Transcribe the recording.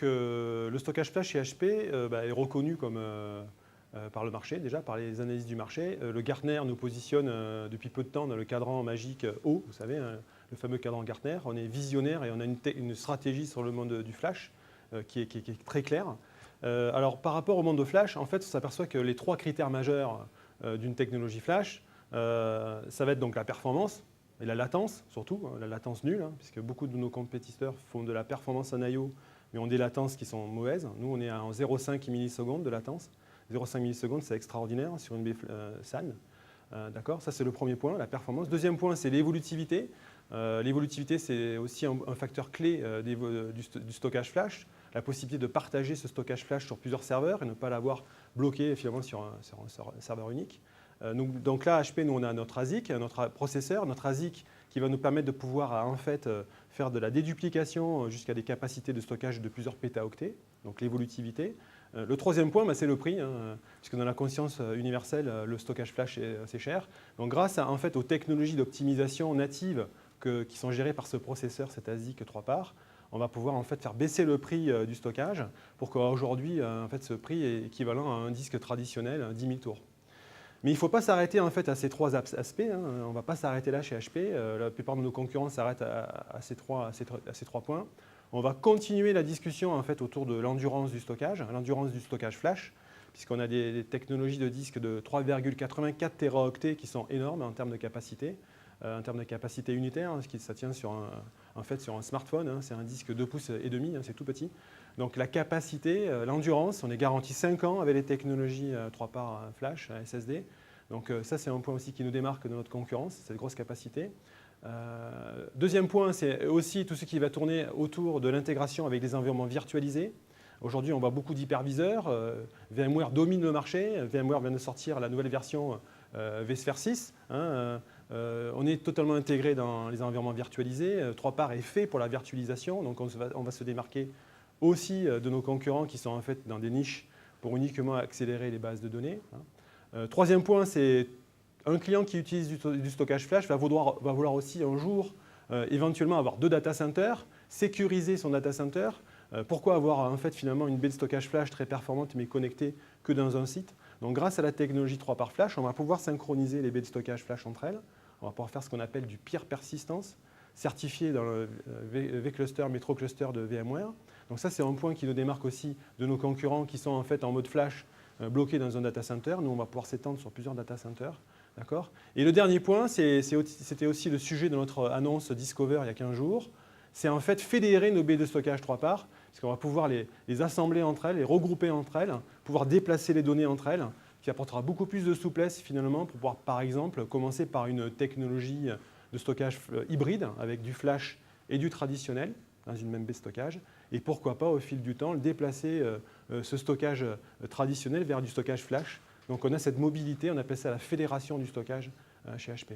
Le stockage flash chez HP est reconnu comme, par le marché, déjà par les analyses du marché. Le Gartner nous positionne depuis peu de temps dans le cadran magique O, vous savez, hein, le fameux cadran Gartner. On est visionnaire et on a une stratégie sur le monde du flash qui est très claire. Alors par rapport au monde de flash, en fait, on s'aperçoit que les trois critères majeurs d'une technologie flash, ça va être donc la performance et la latence, surtout, hein, la latence nulle, hein, puisque beaucoup de nos compétiteurs font de la performance en I/O, mais ont des latences qui sont mauvaises. Nous, on est en 0,5 millisecondes de latence. 0,5 millisecondes, c'est extraordinaire sur une baie SAN. D'accord, ça c'est le premier point, la performance. Deuxième point, c'est l'évolutivité. L'évolutivité, c'est aussi un facteur clé du stockage flash. La possibilité de partager ce stockage flash sur plusieurs serveurs et ne pas l'avoir bloqué finalement sur un serveur unique. Donc là, HP, nous, on a notre ASIC, notre processeur, notre ASIC qui va nous permettre de pouvoir en fait faire de la déduplication jusqu'à des capacités de stockage de plusieurs pétaoctets, donc l'évolutivité. Le troisième point, c'est le prix, hein, puisque dans la conscience universelle, le stockage flash est assez cher. Donc grâce en fait, aux technologies d'optimisation natives qui sont gérées par ce processeur, cet ASIC 3 parts, on va pouvoir en fait faire baisser le prix du stockage pour qu'aujourd'hui, en fait, ce prix est équivalent à un disque traditionnel, 10 000 tours. Mais il ne faut pas s'arrêter en fait à ces trois aspects. Hein. On ne va pas s'arrêter là chez HP. La plupart de nos concurrents s'arrêtent à ces trois points. On va continuer la discussion en fait, autour de l'endurance du stockage flash, puisqu'on a des technologies de disques de 3,84 téraoctets qui sont énormes en termes de capacité. En termes de capacité unitaire, hein, ça tient sur un smartphone, hein, c'est un disque 2,5 pouces, hein, c'est tout petit. Donc la capacité, l'endurance, on est garanti 5 ans avec les technologies 3 parts flash, SSD. Donc ça c'est un point aussi qui nous démarque de notre concurrence, cette grosse capacité. Deuxième point, c'est aussi tout ce qui va tourner autour de l'intégration avec des environnements virtualisés. Aujourd'hui, on voit beaucoup d'hyperviseurs. VMware domine le marché. VMware vient de sortir la nouvelle version vSphere 6. Hein, on est totalement intégré dans les environnements virtualisés. 3 parts est fait pour la virtualisation, donc on va se démarquer aussi de nos concurrents qui sont en fait dans des niches pour uniquement accélérer les bases de données. Hein. Troisième point, c'est un client qui utilise du stockage flash va vouloir aussi un jour éventuellement avoir 2 data centers, sécuriser son data center. Pourquoi avoir en fait finalement une baie de stockage flash très performante mais connectée que dans un site? Donc grâce à la technologie 3 parts flash, on va pouvoir synchroniser les baies de stockage flash entre elles. On va pouvoir faire ce qu'on appelle du peer persistence, certifié dans le vCluster, Metro Cluster de VMware. Donc ça c'est un point qui nous démarque aussi de nos concurrents qui sont en fait en mode flash bloqués dans un data center. Nous on va pouvoir s'étendre sur plusieurs data centers. Et le dernier point, c'était aussi le sujet de notre annonce Discover il y a 15 jours, c'est en fait fédérer nos baies de stockage 3 parts, puisqu'on va pouvoir les assembler entre elles, les regrouper entre elles, pouvoir déplacer les données entre elles, qui apportera beaucoup plus de souplesse finalement pour pouvoir par exemple commencer par une technologie de stockage hybride avec du flash et du traditionnel dans une même baie de stockage, et pourquoi pas au fil du temps déplacer ce stockage traditionnel vers du stockage flash. Donc on a cette mobilité, on appelle ça la fédération du stockage chez HP.